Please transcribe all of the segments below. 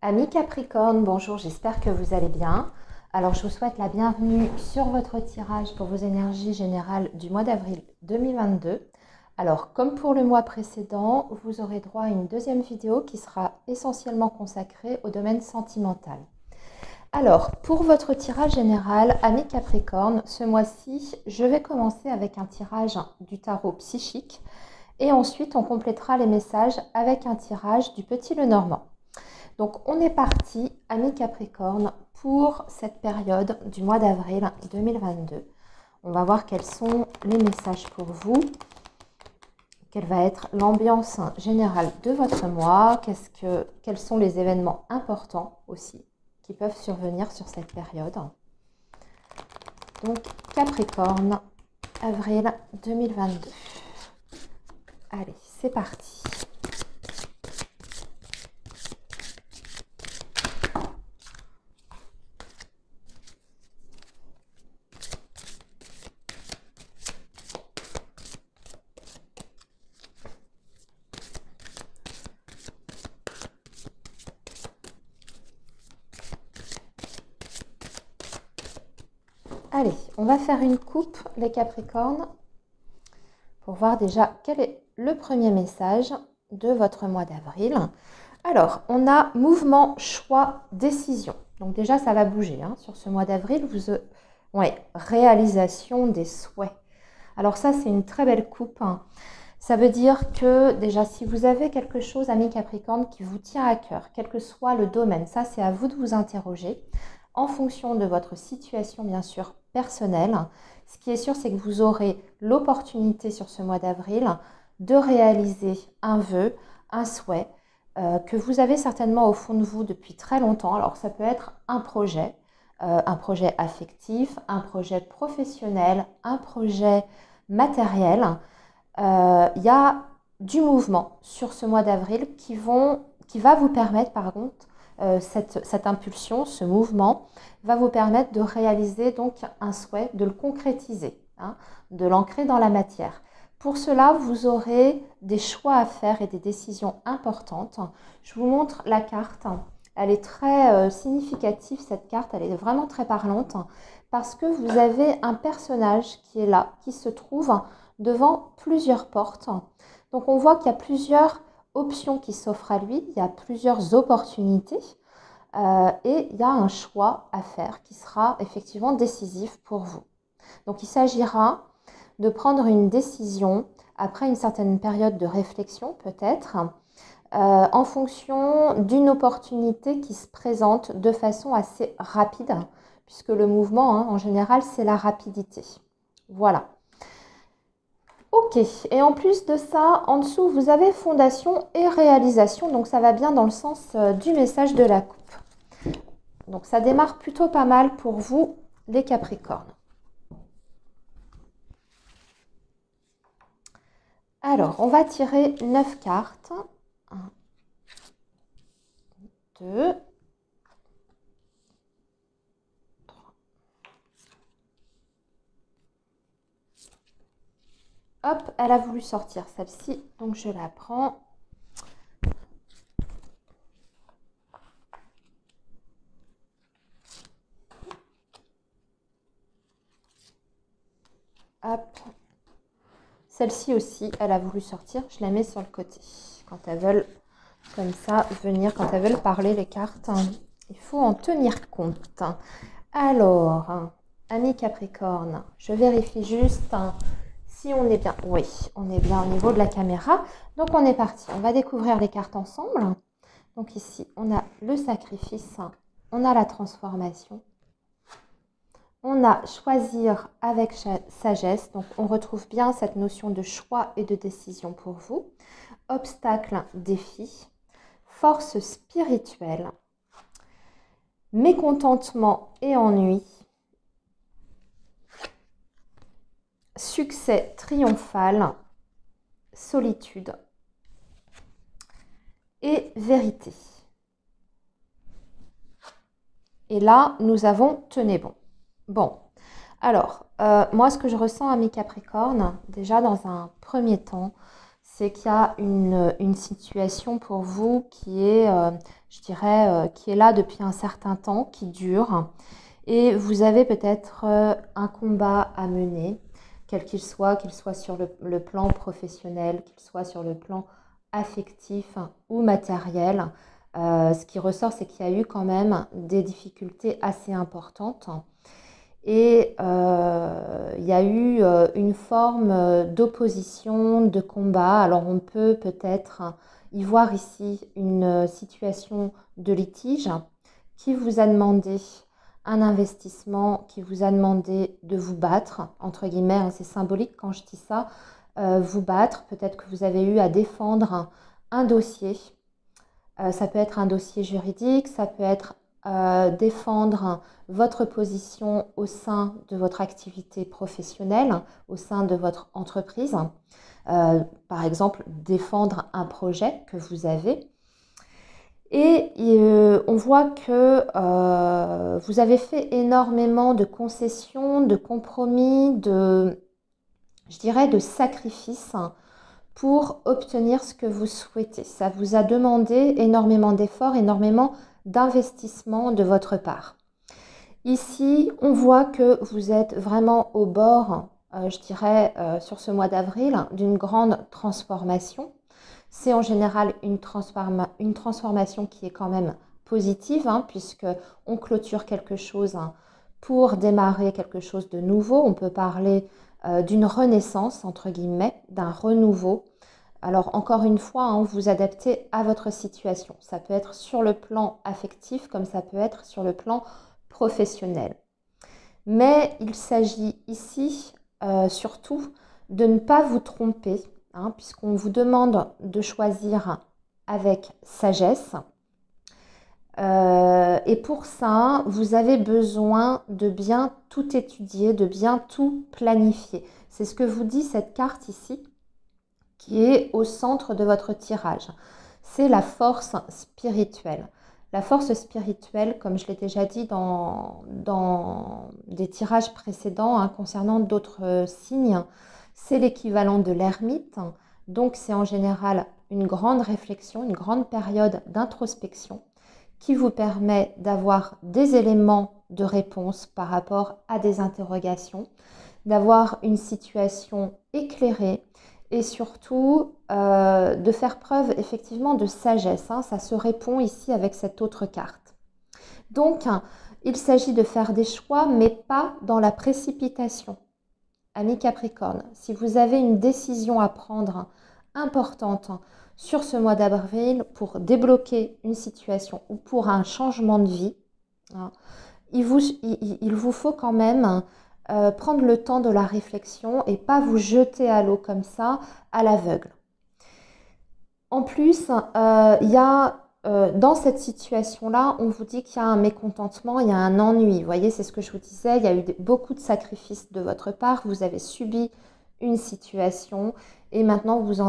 Amis Capricorne, bonjour, j'espère que vous allez bien. Alors, je vous souhaite la bienvenue sur votre tirage pour vos énergies générales du mois d'avril 2022. Alors, comme pour le mois précédent, vous aurez droit à une deuxième vidéo qui sera essentiellement consacrée au domaine sentimental. Alors, pour votre tirage général, amis Capricorne, ce mois-ci, je vais commencer avec un tirage du tarot psychique et ensuite on complétera les messages avec un tirage du petit Lenormand. Donc on est parti, amis Capricorne, pour cette période du mois d'avril 2022. On va voir quels sont les messages pour vous, quelle va être l'ambiance générale de votre mois, quels sont les événements importants aussi qui peuvent survenir sur cette période. Donc Capricorne, avril 2022. Allez, c'est parti. Allez, on va faire une coupe, les Capricornes, pour voir déjà quel est le premier message de votre mois d'avril. Alors, on a mouvement, choix, décision. Donc déjà, ça va bouger sur ce mois d'avril. Réalisation des souhaits. Alors ça, c'est une très belle coupe. Ça veut dire que déjà, si vous avez quelque chose, amis Capricorne, qui vous tient à cœur, quel que soit le domaine, ça, c'est à vous de vous interroger en fonction de votre situation, bien sûr, personnelle. Ce qui est sûr, c'est que vous aurez l'opportunité sur ce mois d'avril de réaliser un vœu, un souhait que vous avez certainement au fond de vous depuis très longtemps. Alors, ça peut être un projet affectif, un projet professionnel, un projet matériel. Il y a du mouvement sur ce mois d'avril qui va vous permettre, par contre, cette impulsion, ce mouvement, va vous permettre de réaliser donc un souhait, de le concrétiser, de l'ancrer dans la matière. Pour cela, vous aurez des choix à faire et des décisions importantes. Je vous montre la carte. Elle est très significative, cette carte, elle est vraiment très parlante parce que vous avez un personnage qui est là, qui se trouve devant plusieurs portes. Donc on voit qu'il y a plusieurs options qui s'offrent à lui, il y a plusieurs opportunités et il y a un choix à faire qui sera effectivement décisif pour vous. Donc il s'agira de prendre une décision après une certaine période de réflexion peut-être, en fonction d'une opportunité qui se présente de façon assez rapide, puisque le mouvement, en général, c'est la rapidité. Voilà. Ok, et en plus de ça, en dessous, vous avez fondation et réalisation, donc ça va bien dans le sens du message de la coupe. Donc ça démarre plutôt pas mal pour vous, les Capricornes. Alors, on va tirer 9 cartes. 1, 2, 3. Hop, elle a voulu sortir celle-ci, donc je la prends. Hop. Celle-ci aussi, elle a voulu sortir. Je la mets sur le côté. Quand elles veulent, comme ça, venir, quand elles veulent parler, les cartes, il faut en tenir compte. Alors, amis Capricorne, je vérifie juste si on est bien. Oui, on est bien au niveau de la caméra. Donc, on est parti. On va découvrir les cartes ensemble. Donc, ici, on a le sacrifice. On a la transformation. On a choisir avec sagesse, donc on retrouve bien cette notion de choix et de décision pour vous. Obstacle, défi, force spirituelle, mécontentement et ennui, succès triomphal, solitude et vérité. Et là, nous avons tenez bon. Bon, alors, moi, ce que je ressens à mes Capricornes, déjà dans un premier temps, c'est qu'il y a une situation pour vous qui est je dirais, qui est là depuis un certain temps, qui dure. Et vous avez peut-être un combat à mener, quel qu'il soit sur le plan professionnel, qu'il soit sur le plan affectif ou matériel. Ce qui ressort, c'est qu'il y a eu quand même des difficultés assez importantes. Et il y a eu une forme d'opposition, de combat. Alors on peut peut-être y voir ici une situation de litige qui vous a demandé un investissement, qui vous a demandé de vous battre, entre guillemets, hein, c'est symbolique quand je dis ça, vous battre. Peut-être que vous avez eu à défendre un dossier. Ça peut être un dossier juridique, ça peut être défendre votre position au sein de votre activité professionnelle, au sein de votre entreprise. Par exemple, défendre un projet que vous avez. Et on voit que vous avez fait énormément de concessions, de compromis, je dirais, de sacrifices pour obtenir ce que vous souhaitez. Ça vous a demandé énormément d'efforts, énormément d'investissement de votre part. Ici, on voit que vous êtes vraiment au bord, je dirais, sur ce mois d'avril, d'une grande transformation. C'est en général une transformation qui est quand même positive, hein, puisqu'on clôture quelque chose pour démarrer quelque chose de nouveau. On peut parler d'une renaissance, entre guillemets, d'un renouveau. Alors encore une fois, hein, vous adaptez à votre situation. Ça peut être sur le plan affectif comme ça peut être sur le plan professionnel. Mais il s'agit ici surtout de ne pas vous tromper, hein, puisqu'on vous demande de choisir avec sagesse. Et pour ça, vous avez besoin de bien tout étudier, de bien tout planifier. C'est ce que vous dit cette carte ici, qui est au centre de votre tirage. C'est la force spirituelle. La force spirituelle, comme je l'ai déjà dit dans des tirages précédents hein, concernant d'autres signes, c'est l'équivalent de l'ermite. Donc c'est en général une grande réflexion, une grande période d'introspection qui vous permet d'avoir des éléments de réponse par rapport à des interrogations, d'avoir une situation éclairée et surtout de faire preuve effectivement de sagesse. Hein. Ça se répond ici avec cette autre carte. Donc, il s'agit de faire des choix, mais pas dans la précipitation. Amis Capricorne, si vous avez une décision à prendre importante sur ce mois d'avril pour débloquer une situation ou pour un changement de vie, hein, il vous faut quand même prendre le temps de la réflexion et pas vous jeter à l'eau comme ça, à l'aveugle. En plus, il y a dans cette situation-là, on vous dit qu'il y a un mécontentement, il y a un ennui. Vous voyez, c'est ce que je vous disais, il y a eu beaucoup de sacrifices de votre part, vous avez subi une situation et maintenant vous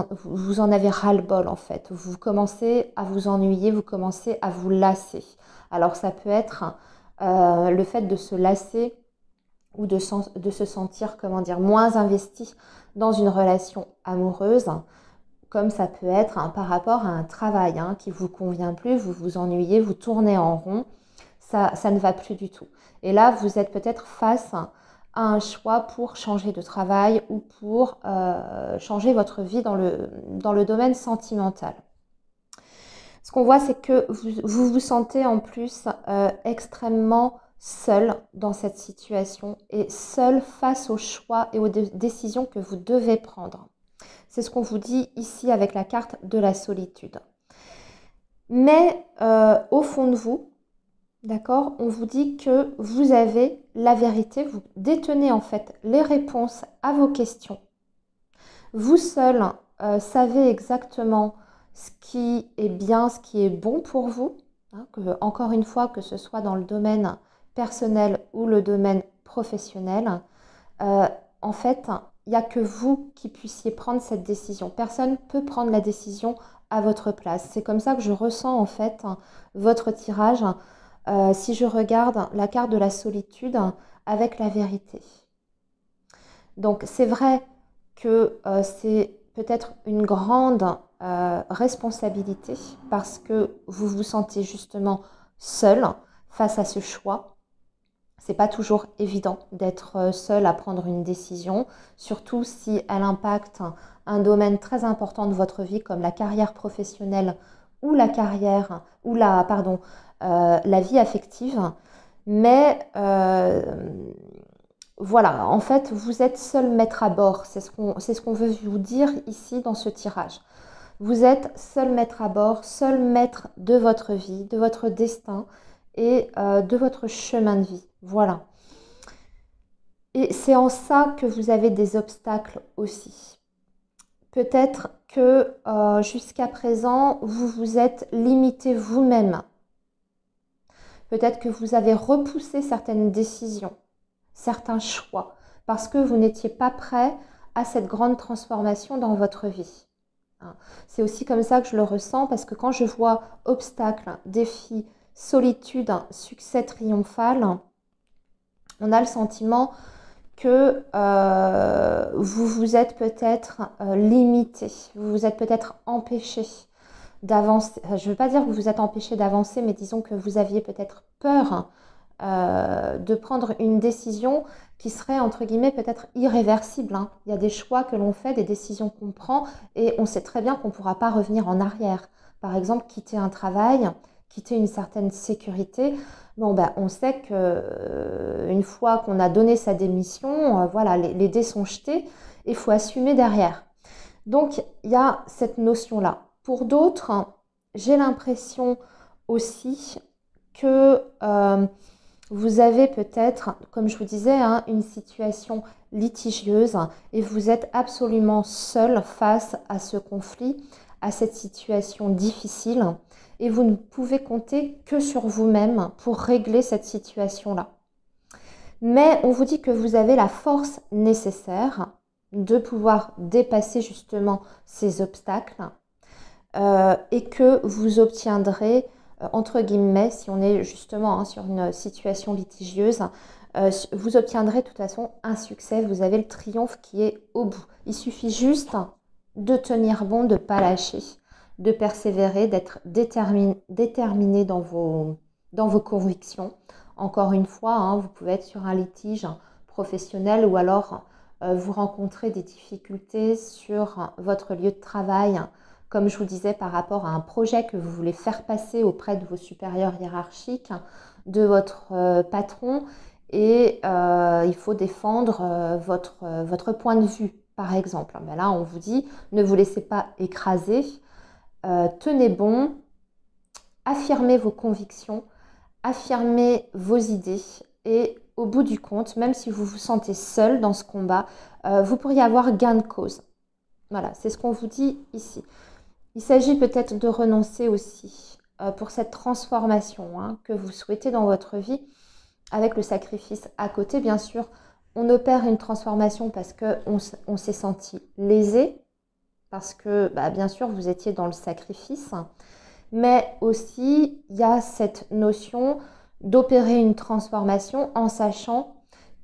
en avez ras-le-bol en fait. Vous commencez à vous ennuyer, vous commencez à vous lasser. Alors ça peut être le fait de se lasser ou de se sentir, comment dire, moins investi dans une relation amoureuse, comme ça peut être hein, par rapport à un travail hein, qui ne vous convient plus, vous vous ennuyez, vous tournez en rond, ça ne va plus du tout. Et là, vous êtes peut-être face à un choix pour changer de travail ou pour changer votre vie dans le domaine sentimental. Ce qu'on voit, c'est que vous sentez en plus extrêmement seul dans cette situation et seul face aux choix et aux décisions que vous devez prendre. C'est ce qu'on vous dit ici avec la carte de la solitude. Mais au fond de vous, d'accord, on vous dit que vous avez la vérité, vous détenez en fait les réponses à vos questions. Vous seul savez exactement ce qui est bien, ce qui est bon pour vous. Hein, encore une fois, que ce soit dans le domaine personnel ou le domaine professionnel, en fait, il n'y a que vous qui puissiez prendre cette décision. Personne ne peut prendre la décision à votre place. C'est comme ça que je ressens en fait votre tirage si je regarde la carte de la solitude avec la vérité. Donc c'est vrai que c'est peut-être une grande responsabilité parce que vous vous sentez justement seul face à ce choix. C'est pas toujours évident d'être seul à prendre une décision, surtout si elle impacte un domaine très important de votre vie comme la carrière professionnelle ou la carrière ou la vie affective. Mais voilà, en fait, vous êtes seul maître à bord. C'est ce qu'on veut vous dire ici dans ce tirage. Vous êtes seul maître à bord, seul maître de votre vie, de votre destin et de votre chemin de vie. Voilà. Et c'est en ça que vous avez des obstacles aussi. Peut-être que jusqu'à présent, vous vous êtes limité vous-même. Peut-être que vous avez repoussé certaines décisions, certains choix, parce que vous n'étiez pas prêt à cette grande transformation dans votre vie. C'est aussi comme ça que je le ressens, parce que quand je vois obstacles, défis, solitude, succès triomphal, on a le sentiment que vous vous êtes peut-être limité, vous vous êtes peut-être empêché d'avancer. Je ne veux pas dire que vous vous êtes empêché d'avancer, mais disons que vous aviez peut-être peur de prendre une décision qui serait entre guillemets peut-être irréversible. Il y a des choix que l'on fait, des décisions qu'on prend et on sait très bien qu'on ne pourra pas revenir en arrière. Par exemple, quitter un travail, quitter une certaine sécurité. Bon, on sait que une fois qu'on a donné sa démission, voilà, les dés sont jetés et il faut assumer derrière. Donc, il y a cette notion-là. Pour d'autres, j'ai l'impression aussi que vous avez peut-être, comme je vous disais, une situation litigieuse et vous êtes absolument seul face à ce conflit, à cette situation difficile et vous ne pouvez compter que sur vous-même pour régler cette situation-là. Mais on vous dit que vous avez la force nécessaire de pouvoir dépasser justement ces obstacles et que vous obtiendrez, entre guillemets, si on est justement sur une situation litigieuse, vous obtiendrez de toute façon un succès, vous avez le triomphe qui est au bout. Il suffit juste de tenir bon, de ne pas lâcher, de persévérer, d'être déterminé dans vos convictions. Encore une fois, vous pouvez être sur un litige professionnel ou alors vous rencontrez des difficultés sur votre lieu de travail, comme je vous disais, par rapport à un projet que vous voulez faire passer auprès de vos supérieurs hiérarchiques, de votre patron, et il faut défendre votre point de vue, par exemple. Mais là, on vous dit, ne vous laissez pas écraser, tenez bon, affirmez vos convictions, affirmez vos idées, et au bout du compte, même si vous vous sentez seul dans ce combat, vous pourriez avoir gain de cause. Voilà, c'est ce qu'on vous dit ici. Il s'agit peut-être de renoncer aussi pour cette transformation que vous souhaitez dans votre vie, avec le sacrifice à côté. Bien sûr, on opère une transformation parce qu'on s'est senti lésé, parce que bien sûr vous étiez dans le sacrifice, mais aussi il y a cette notion d'opérer une transformation en sachant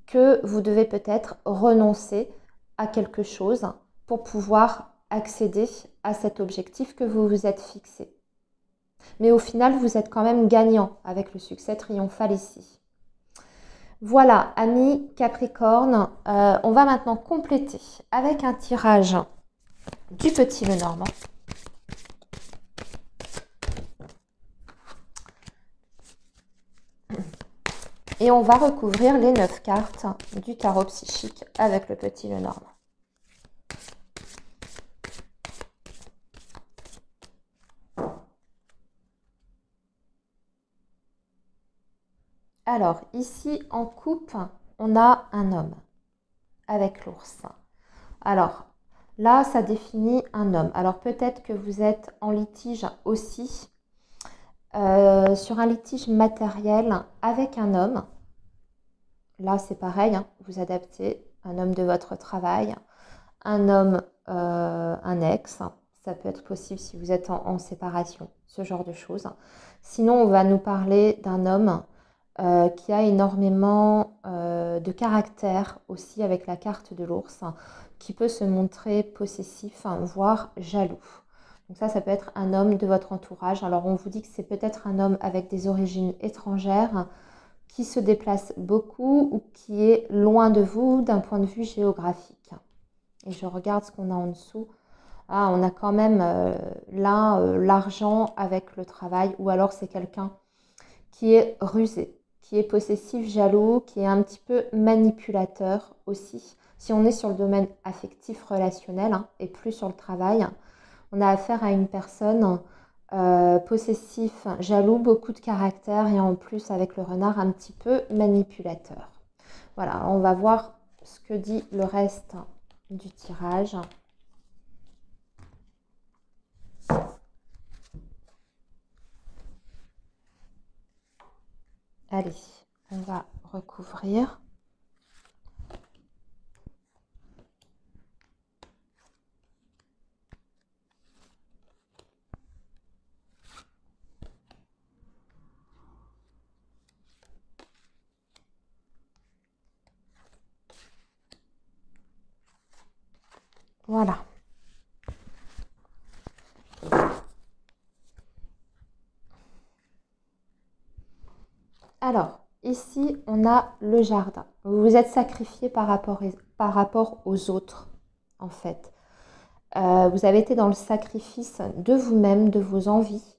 que vous devez peut-être renoncer à quelque chose pour pouvoir accéder à cet objectif que vous vous êtes fixé. Mais au final, vous êtes quand même gagnant avec le succès triomphal ici. Voilà, amis Capricorne, on va maintenant compléter avec un tirage du petit Lenormand. Et on va recouvrir les 9 cartes du tarot psychique avec le petit Lenormand. Alors, ici, en coupe, on a un homme avec l'ours. Alors, là, ça définit un homme. Alors, peut-être que vous êtes en litige aussi, sur un litige matériel avec un homme. Là, c'est pareil, vous adaptez un homme de votre travail, un homme, un ex. Ça peut être possible si vous êtes en séparation, ce genre de choses. Sinon, on va nous parler d'un homme qui a énormément de caractère aussi avec la carte de l'ours, qui peut se montrer possessif, voire jaloux. Donc ça peut être un homme de votre entourage. Alors on vous dit que c'est peut-être un homme avec des origines étrangères qui se déplace beaucoup ou qui est loin de vous d'un point de vue géographique. Et je regarde ce qu'on a en dessous. Ah, on a quand même là l'argent avec le travail, ou alors c'est quelqu'un qui est rusé, qui est possessif, jaloux, qui est un petit peu manipulateur aussi. Si on est sur le domaine affectif, relationnel et plus sur le travail, on a affaire à une personne possessif, jaloux, beaucoup de caractère et en plus avec le renard un petit peu manipulateur. Voilà, on va voir ce que dit le reste du tirage. Allez, on va recouvrir. Voilà. Alors, ici, on a le jardin. Vous vous êtes sacrifié par rapport aux autres, en fait. Vous avez été dans le sacrifice de vous-même, de vos envies,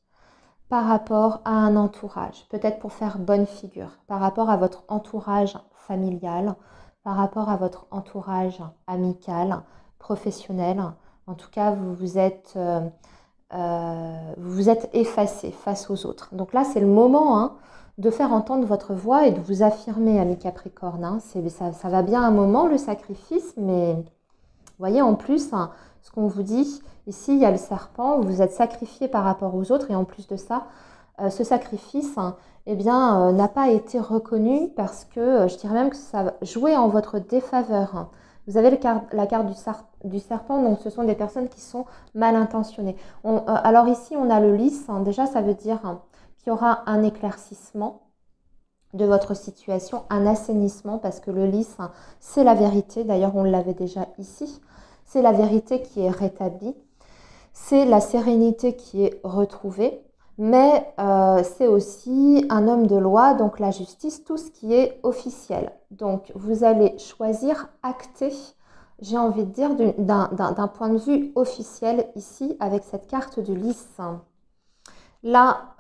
par rapport à un entourage. Peut-être pour faire bonne figure, par rapport à votre entourage familial, par rapport à votre entourage amical, professionnel. En tout cas, vous vous êtes effacé face aux autres. Donc là, c'est le moment de faire entendre votre voix et de vous affirmer, ami Capricorne. Ça va bien un moment, le sacrifice, mais vous voyez, en plus, ce qu'on vous dit, ici, il y a le serpent, vous vous êtes sacrifié par rapport aux autres, et en plus de ça, ce sacrifice n'a pas été reconnu parce que je dirais même que ça jouait en votre défaveur. Vous avez la carte du serpent, donc ce sont des personnes qui sont mal intentionnées. Alors ici, on a le lys. Déjà, ça veut dire qu'il y aura un éclaircissement de votre situation, un assainissement, parce que le lys, c'est la vérité. D'ailleurs, on l'avait déjà ici. C'est la vérité qui est rétablie. C'est la sérénité qui est retrouvée. Mais c'est aussi un homme de loi, donc la justice, tout ce qui est officiel. Donc vous allez choisir, acter, j'ai envie de dire, d'un point de vue officiel ici avec cette carte du lys. Là,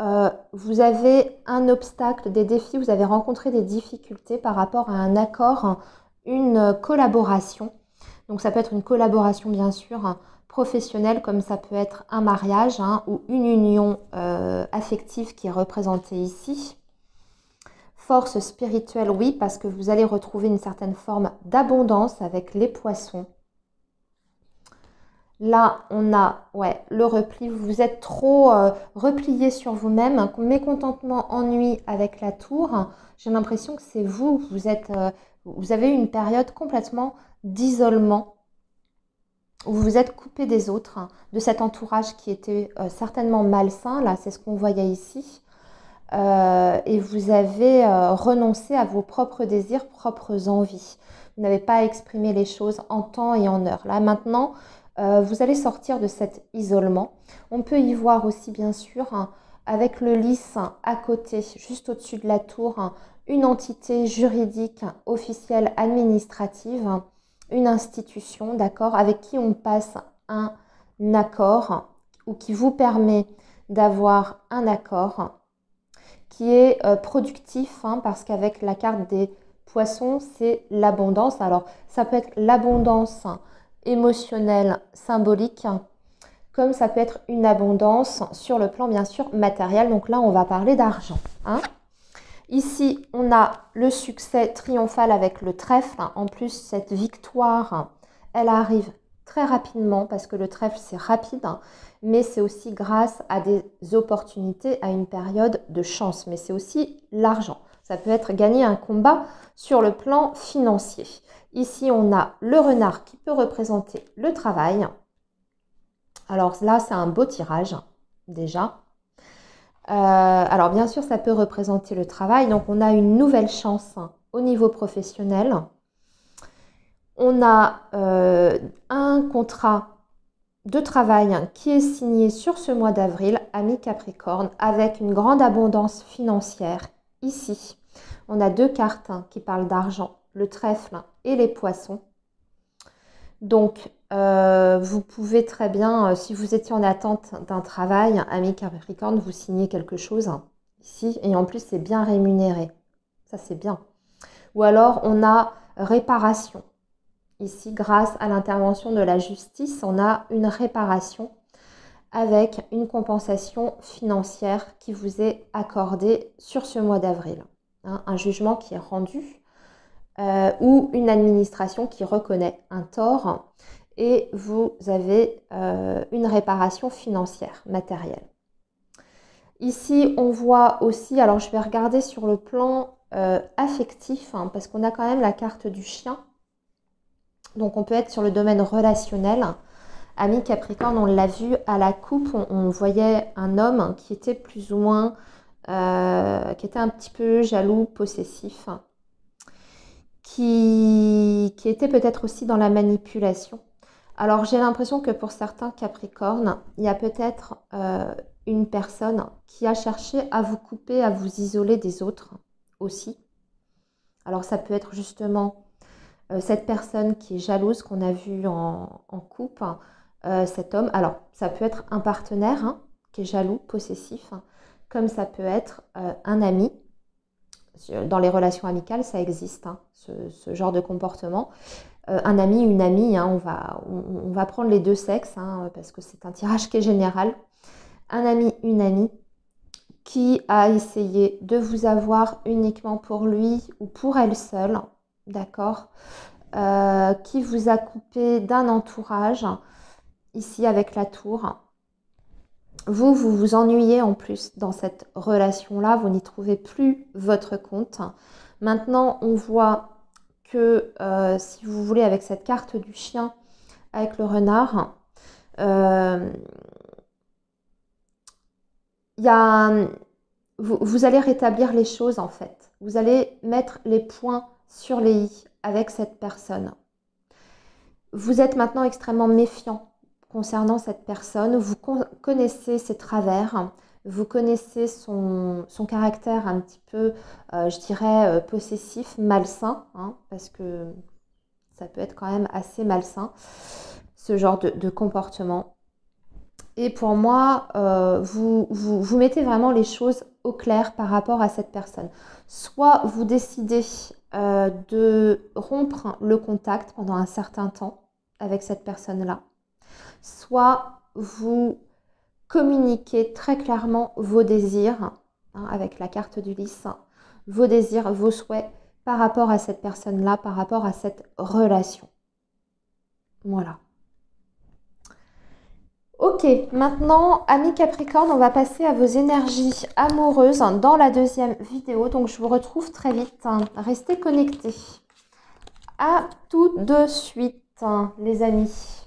vous avez un obstacle, des défis, vous avez rencontré des difficultés par rapport à un accord, une collaboration. Donc ça peut être une collaboration bien sûr professionnelle, comme ça peut être un mariage ou une union affective qui est représentée ici. Force spirituelle, oui, parce que vous allez retrouver une certaine forme d'abondance avec les poissons. Là, on a le repli. Vous êtes trop replié sur vous-même. Mécontentement, ennui avec la tour. J'ai l'impression que c'est vous. Vous avez eu une période complètement d'isolement où vous vous êtes coupé des autres, de cet entourage qui était certainement malsain. Là, c'est ce qu'on voyait ici. Et vous avez renoncé à vos propres désirs, propres envies. Vous n'avez pas exprimé les choses en temps et en heure. Là, maintenant, vous allez sortir de cet isolement. On peut y voir aussi, bien sûr, avec le lys à côté, juste au-dessus de la tour, une entité juridique, officielle, administrative, une institution, d'accord, avec qui on passe un accord ou qui vous permet d'avoir un accord qui est productif, parce qu'avec la carte des poissons, c'est l'abondance. Alors, ça peut être l'abondance émotionnelle, symbolique, comme ça peut être une abondance sur le plan, bien sûr, matériel. Donc là, on va parler d'argent. Ici, on a le succès triomphal avec le trèfle. En plus, cette victoire, elle arrive très rapidement parce que le trèfle, c'est rapide, mais c'est aussi grâce à des opportunités, à une période de chance. Mais c'est aussi l'argent. Ça peut être gagner un combat sur le plan financier. Ici, on a le renard qui peut représenter le travail. Alors là, c'est un beau tirage, déjà. Alors bien sûr, ça peut représenter le travail. Donc, on a une nouvelle chance au niveau professionnel. On a un contrat de travail qui est signé sur ce mois d'avril, amis Capricorne, avec une grande abondance financière. Ici, on a 2 cartes qui parlent d'argent, le trèfle et les poissons. Donc, vous pouvez très bien, si vous étiez en attente d'un travail, amis Capricorne, vous signez quelque chose ici. Et en plus, c'est bien rémunéré. Ça, c'est bien. Ou alors, on a réparation. Ici, grâce à l'intervention de la justice, on a une réparation avec une compensation financière qui vous est accordée sur ce mois d'avril. Un jugement qui est rendu ou une administration qui reconnaît un tort et vous avez une réparation financière, matérielle. Ici, on voit aussi, alors je vais regarder sur le plan affectif, parce qu'on a quand même la carte du chien. Donc, on peut être sur le domaine relationnel. Amis Capricorne, on l'a vu à la coupe, on voyait un homme qui était plus ou moins, qui était un petit peu jaloux, possessif, qui était peut-être aussi dans la manipulation. Alors, j'ai l'impression que pour certains Capricornes, il y a peut-être une personne qui a cherché à vous couper, à vous isoler des autres aussi. Alors, ça peut être justement cette personne qui est jalouse qu'on a vu en couple, cet homme. Alors, ça peut être un partenaire qui est jaloux, possessif, comme ça peut être un ami. Dans les relations amicales, ça existe, ce genre de comportement. Un ami, une amie, on va prendre les 2 sexes, parce que c'est un tirage qui est général. Un ami, une amie qui a essayé de vous avoir uniquement pour lui ou pour elle seule, d'accord, qui vous a coupé d'un entourage, ici avec la tour. Vous vous ennuyez en plus dans cette relation-là, vous n'y trouvez plus votre compte. Maintenant, on voit que si vous voulez, avec cette carte du chien, avec le renard, vous allez rétablir les choses en fait. Vous allez mettre les points sur les i avec cette personne. Vous êtes maintenant extrêmement méfiant concernant cette personne. Vous connaissez ses travers, vous connaissez son caractère un petit peu, je dirais, possessif, malsain, parce que ça peut être quand même assez malsain, ce genre de comportement. Et pour moi, vous mettez vraiment les choses au clair par rapport à cette personne. Soit vous décidez de rompre le contact pendant un certain temps avec cette personne-là, soit vous communiquez très clairement vos désirs, avec la carte du lys, vos désirs, vos souhaits par rapport à cette personne-là, par rapport à cette relation. Voilà. Ok, maintenant, amis Capricorne, on va passer à vos énergies amoureuses dans la 2e vidéo. Donc, je vous retrouve très vite. Restez connectés. À tout de suite, les amis.